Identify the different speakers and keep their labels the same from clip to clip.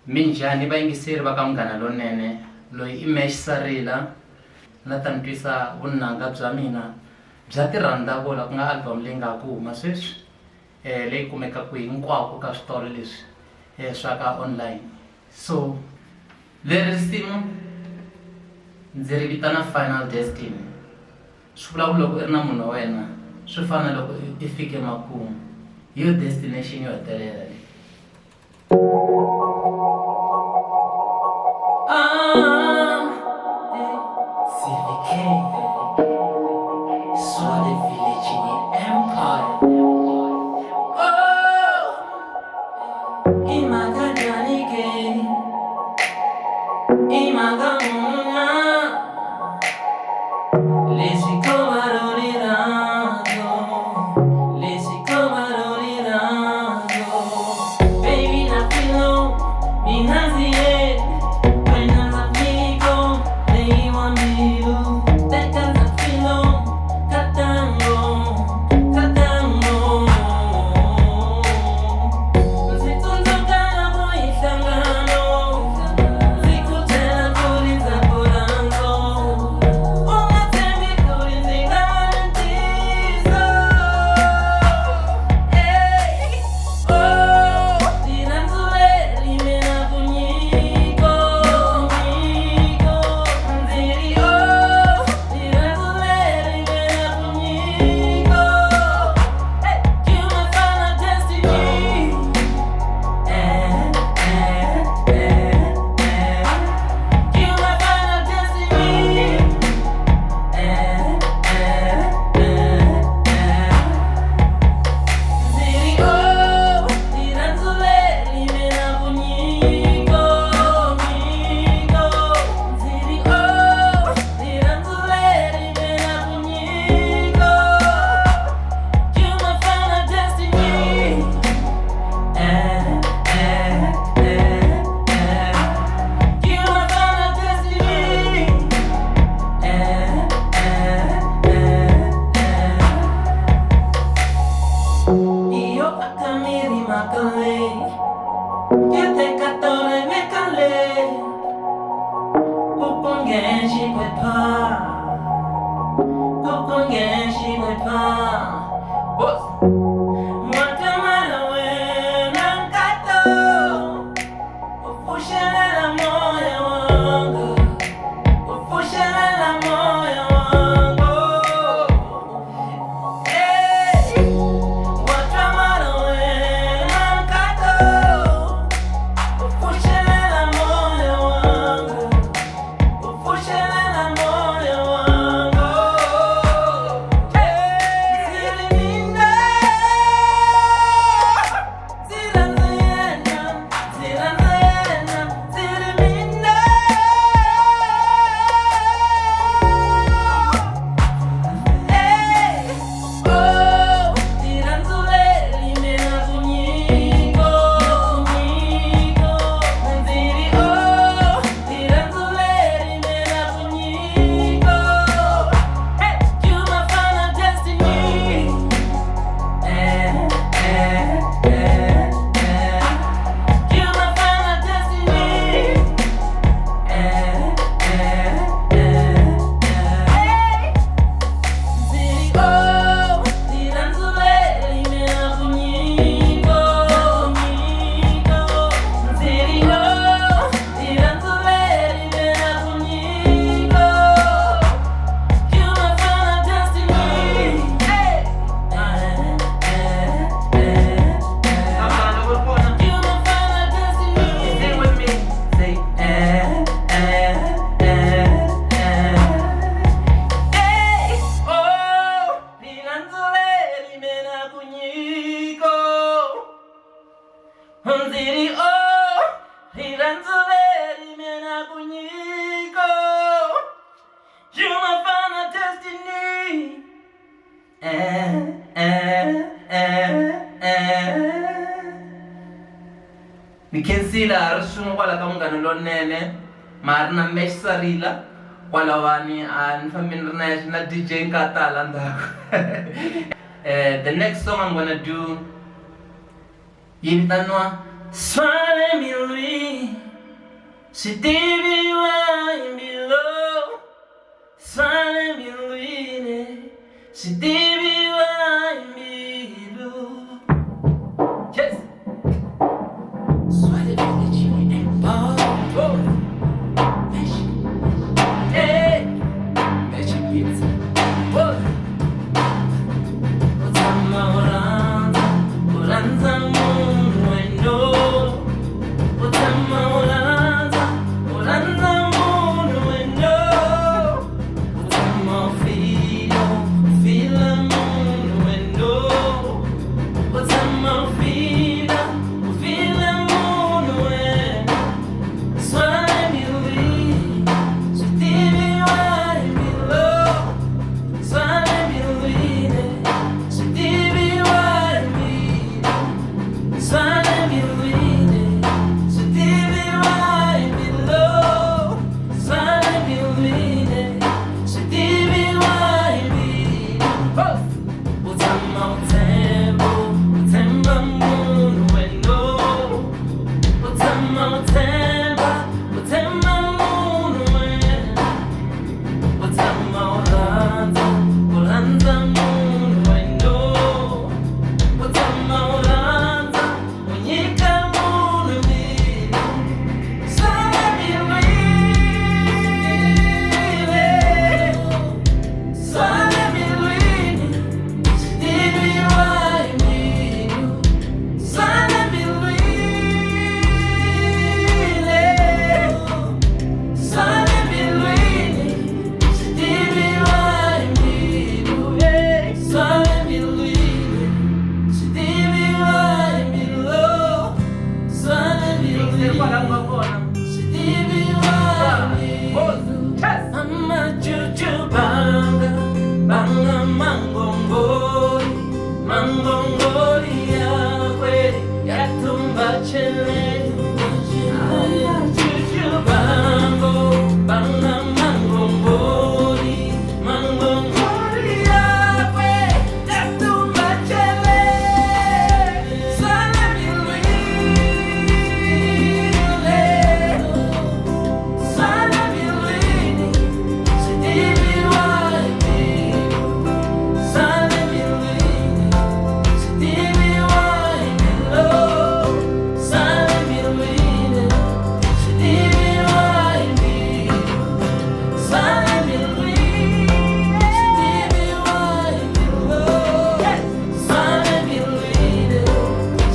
Speaker 1: Minjhani vayingiseri va ka Munghana Lonene, loyi i mehe Sarila na ta mi twisa vunanga bya mina bya tirhandavula ku nga album leyi nga ku huma sweswi leyi kumekaka hinkwako ka switori leswi swa ka online. So leri risimu ndzi ri vitana Final Destiny. Swi vula ku loko i ri na munhu wa wena swi fana loko i fike makumu, hi yo destination yo hetelela leyi. Ni kensila risuma kwala ka Munghana Lonene mari na mehe Sarila kwalawani ni famini na DJ nkatala ndaku. The next song I'm gonna do yi vitaniwa Swale Milwi. Sitiviwa imbilo Sale miluine Sitiviwa imbilu. Yes. Swale village and oh. Hey. Magic beats. What? Otama oranza Oranza mungu endo. Otama oranza Oranza mungu endo. Otama filo Fila mungu endo. Otama fila Fila mungu endo. Swale miwi Sutivi wai milo. Swale miwine Sutivi wai milo. Swale miwine Sutivi wai milo. Swale miwine Sutivi wai milo. Utama utembo Utemba munu wendo. Utama utemba Utemba munu wendo. Utama oranza Oranza munu wendo. Utama oranza Unyika munu wendo. Swale miwine Swale miwine Sitivi wai milo. Swale miwine Swale miwine Sitivi wai milo. Swale miwine Sitivi wai milo. Swale miwine Sitivi wai milo. Ama juju banga Banga mangongori Mangongori yakwe Yatumba chele. Ama juju bango Banga mangongori Mangongori yakwe Yatumba chele. Swale miwine Swale miwine Sitivi wai milo. Swale miwine Sitivi wai milo. Swale miwine Sitivi wai milo. Swale miwine Sitivi wai milo. Swale miwine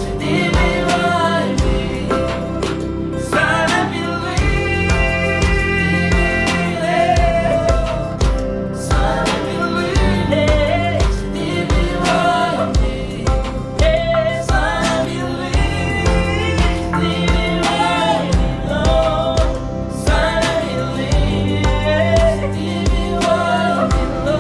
Speaker 1: Sitivi wai milo. Swale miwine Swale miwine Sitivi wai milo. Swale miwine Sitivi wai milo.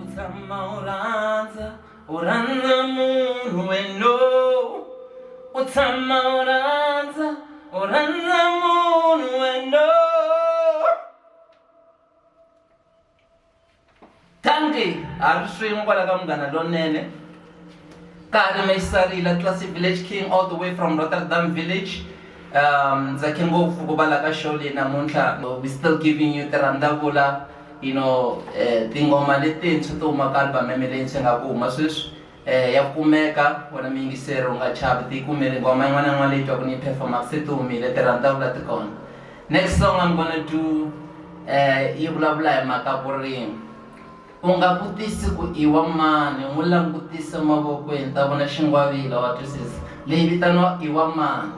Speaker 1: Utama oranza Oranza munu wendo. Utama oranza Oranza munu wendo. Tangi ariswing kwala ka Munghana Lonene. Kari mai Sarila Classic Village King all the way from Rotterdam Village. Ndza ngopfu ku vala ka show leyi namuntlha. We still giving you tirhandavula, you know, tingoma letintshwa to huma ka album leyi nga ku huma sweswi. Ya kumeka wena miyingiseri u nga chavi ti kumele ngoma yin'wana na yin'wana leyi twaku ni yi performaka se ti humile tirhandavula ti kona. Next song I'm gonna do yi vulavula hi mhaka vurimi. U nga vutisi ku i wa mani, n'wi langutisa mavokweni ta vona xingwavila wa twisisa. Leyi vitaniwa i wa mani.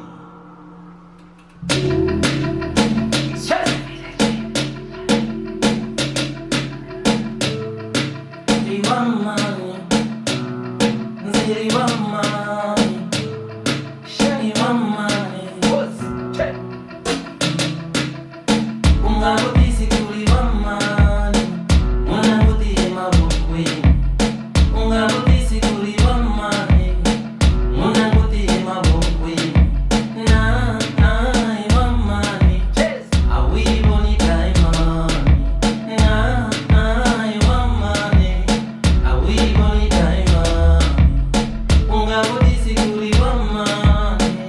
Speaker 1: I wa mani, ndzi wa mani, i wa mani. U nga vutisi ku i wa mani, n'wi langutile mavokweni. U nga vutisi ku i wa mani, n'wi langutile mavokweni. I wa mani, a wi voni diamond. I wa mani, a wi voni diamond. U nga vutisi ku i wa mani.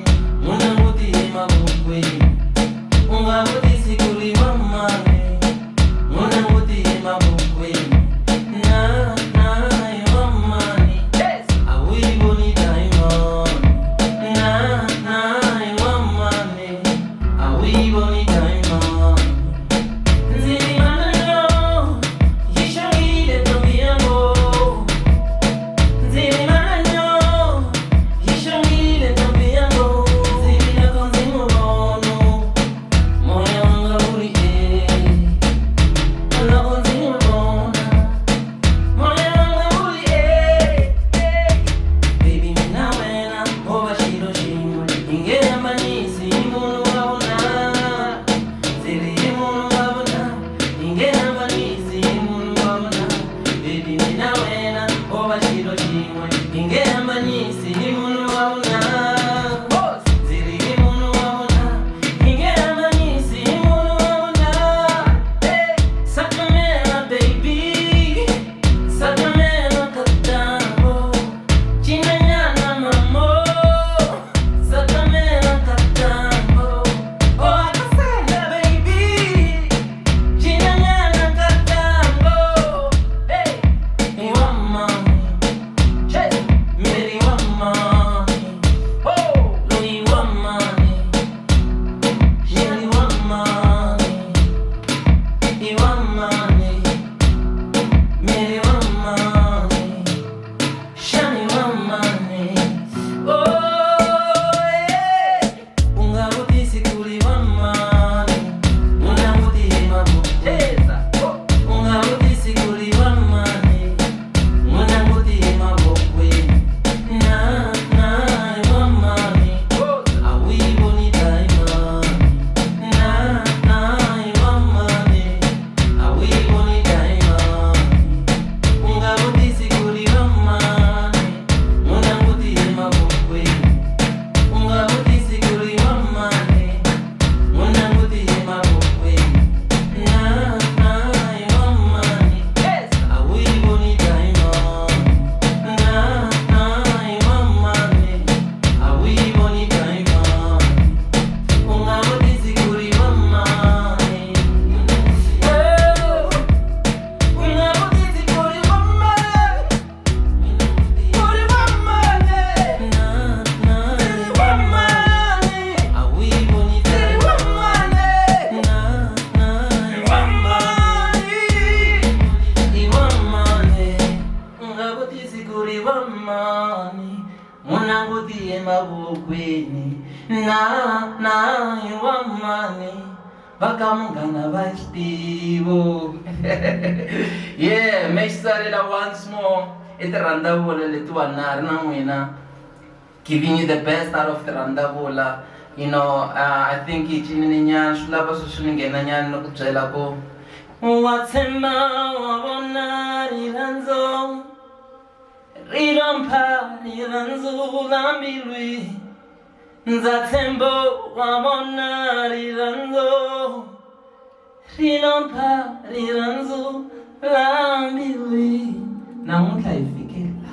Speaker 1: buti emavokweni na wa mani vaka munghana va xitivo. Yeah, mesh Sarila once more. Iti randavula letiwa na ri na n'wina, giving you the best out of the randavula. You know, I think it's in nyana swi lava swi ni nghena nyana no ku byela ku wa tshemba wa vona rirhandzu ri lompha rirhandzu la mbilwi, ndza tshemba wa vona rirhandzu ri lompha rirhandzu la mbilwi. Namuntlha hi fikile la.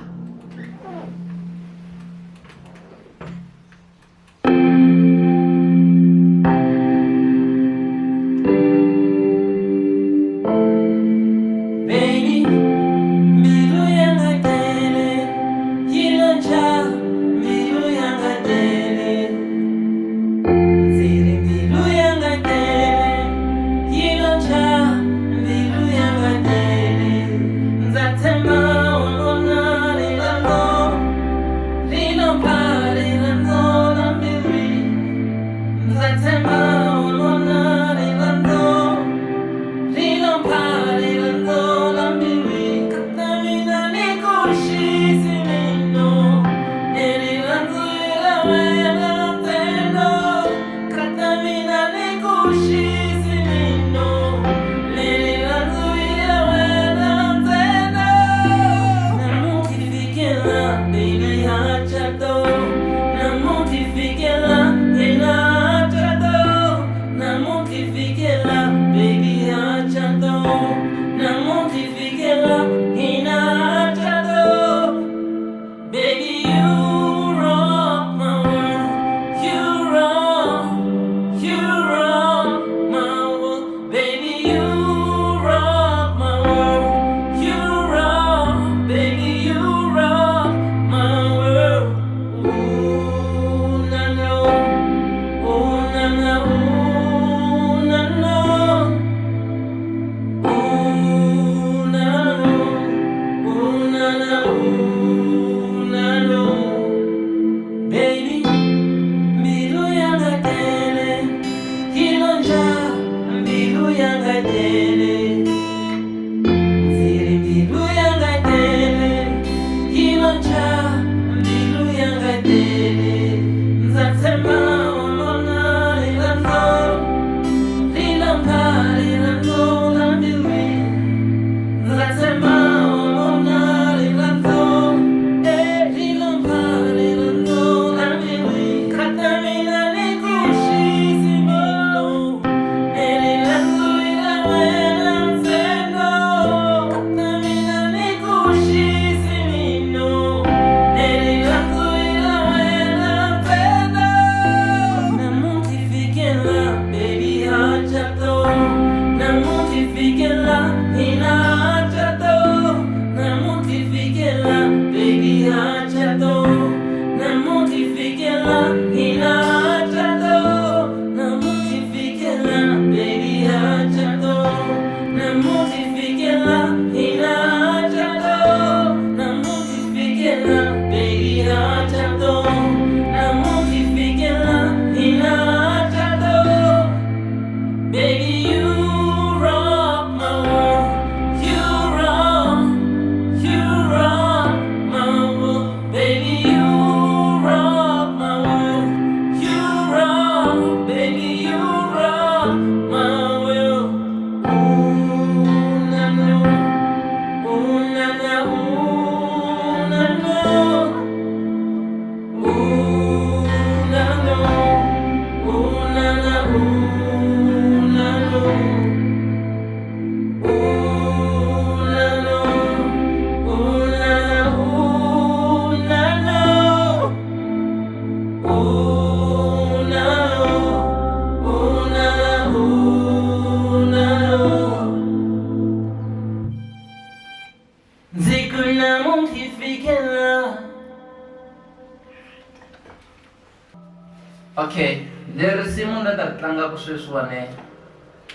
Speaker 1: Okay, leri risimu ni ta ri tlangaka sweswiwani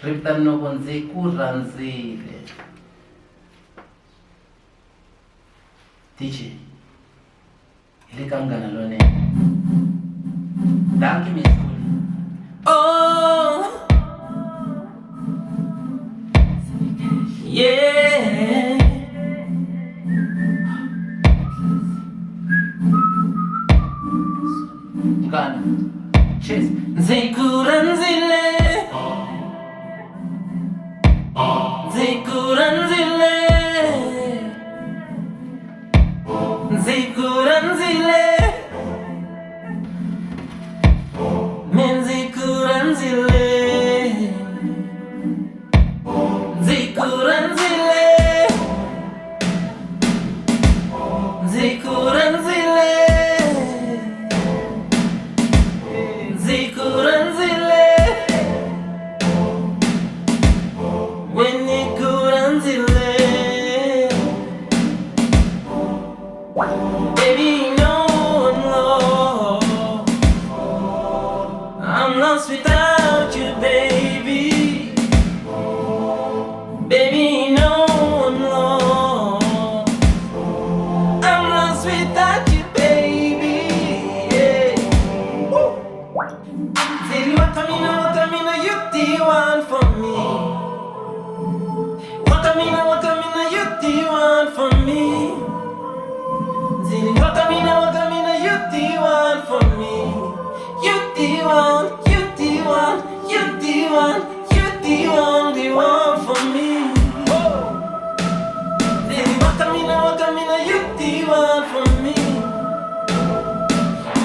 Speaker 1: ri vitaniwa ku ndzi ku rhandzile. DJ hi le ka Munghana Lonene. Danke, Miss Cool.
Speaker 2: Oh, yeah.
Speaker 1: Ghana. Cheers.
Speaker 2: Zikuranzile, zikuranzile, zikuranzile, men zikuranzile, zikuranzile, zikuranzile. Zikuranzile, when Zikuranzile, baby, no, I'm lost without you, baby. Baby, no, I'm lost without you, baby. Yeah. Say what I mean, you the one for me. What I mean, you the one for me. Say what I mean, you the one for me. You the one, you the one, you the one, you the only one for me. Say what I mean, you the one for me.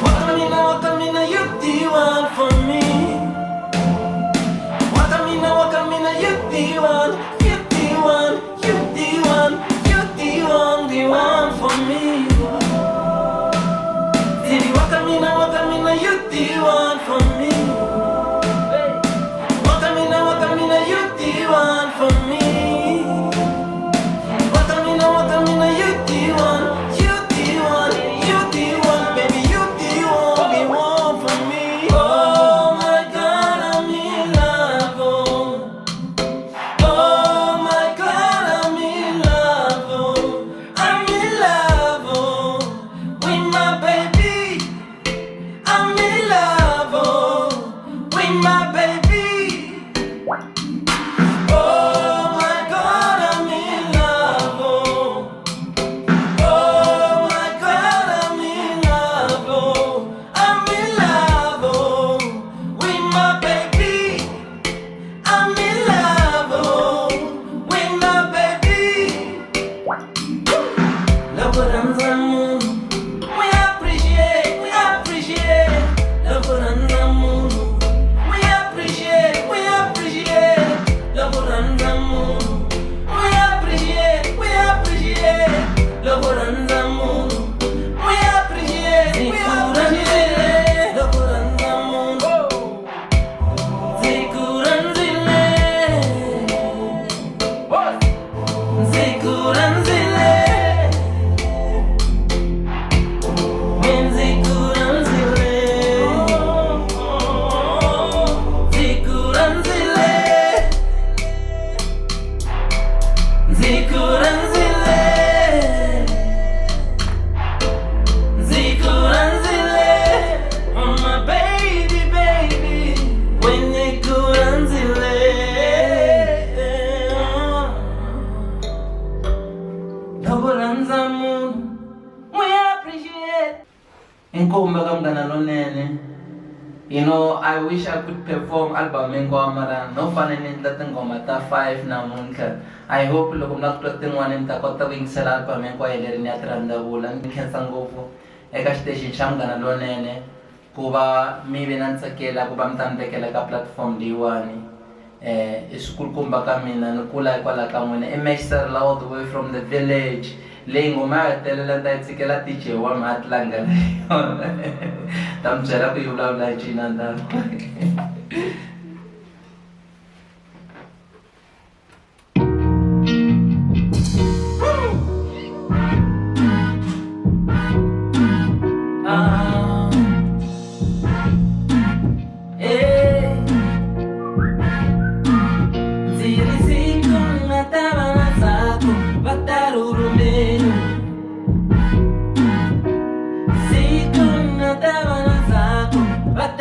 Speaker 2: What I mean, you the one for me. What I mean, you the one, you the one, you the one, you the only one for me. Say what I mean, you the one for me. What I mean, you the one for me. What I mean, you the one, you the one, you the one, baby, you the only one for me. Oh my God, I'm in love. Oh my God, I'm in love. I'm in love with my baby. I'm in love with my baby. Oh my God, I'm in love. Oh my God, I'm in love. I'm in love with my baby. I'm in love with my baby. Love what I'm doing. We appreciate. Love what I'm doing. We appreciate. Love what I'm doing. We appreciate. Love what I'm doing. We appreciate. Love what I'm doing. Zikuranzile, Zikuranzile, men Zikuranzile, Zikuranzile, Zikuranzile, Zikuranzile, oh my baby, when Zikuranzile. We appreciate.
Speaker 1: Inkumba kamngana lonene. You know, I wish I could perform album ingoma no fana nindla tingoma ta 5 namuntlha. I hope loko mi lava ku twa tin'wana mi ta kota ku yingisela album hinkwayo leri ni ya tirhandavula ni khensa ngopfu eka xiteji xa Munghana Lonene ku va mi ve na ntsakela ku va mi ta ni vekela ka platform leyiwani. I swikulukumba ka mina ni kula hikwalaho ka n'wina i Mesh Sarila all the way from the village. Leyi ngoma ya hetelela ta yi tshikela DJ wa Mathilda ta mi byela ku yi vulavula hi cina ndhawu.
Speaker 2: But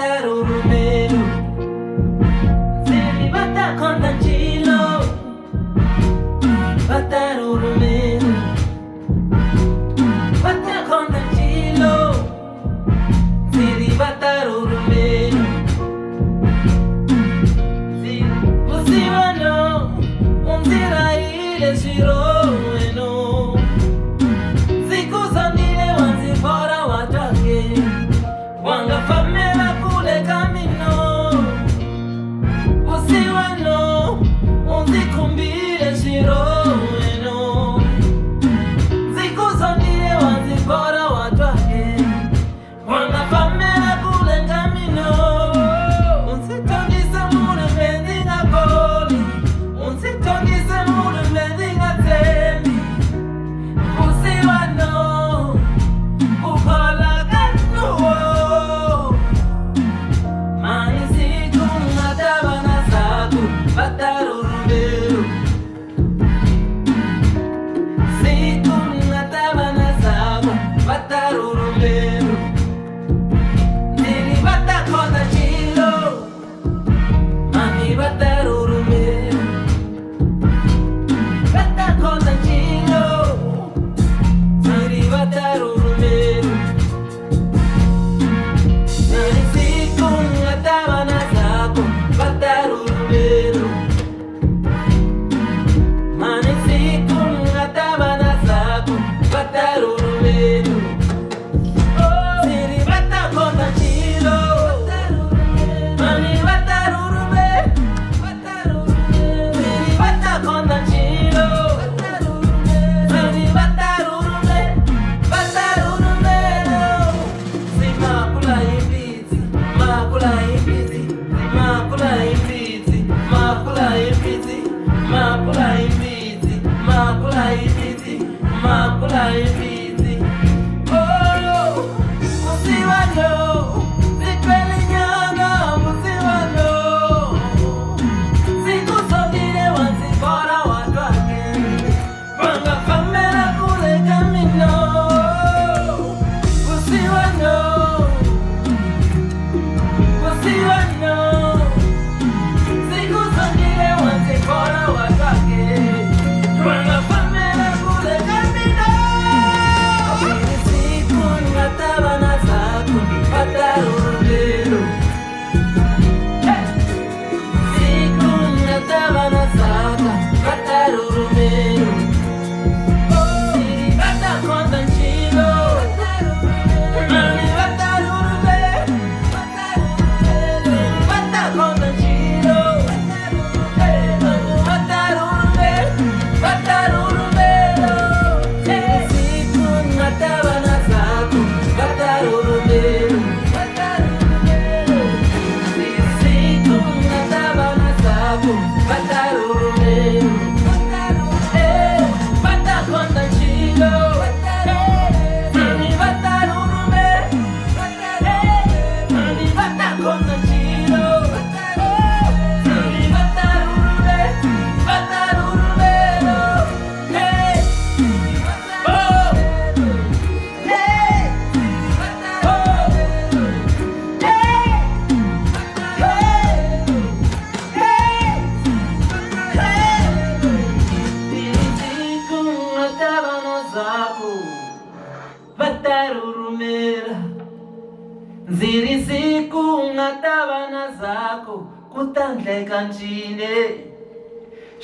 Speaker 1: ndzi ri siku nga ta va na zako ku ta ndleka ncile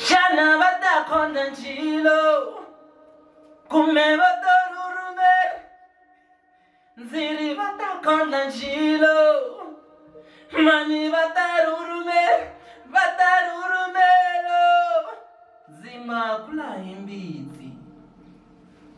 Speaker 1: xana va ta khonda ncilo kumbe va to rurumela ndzi ri va ta khonda ncilo mani va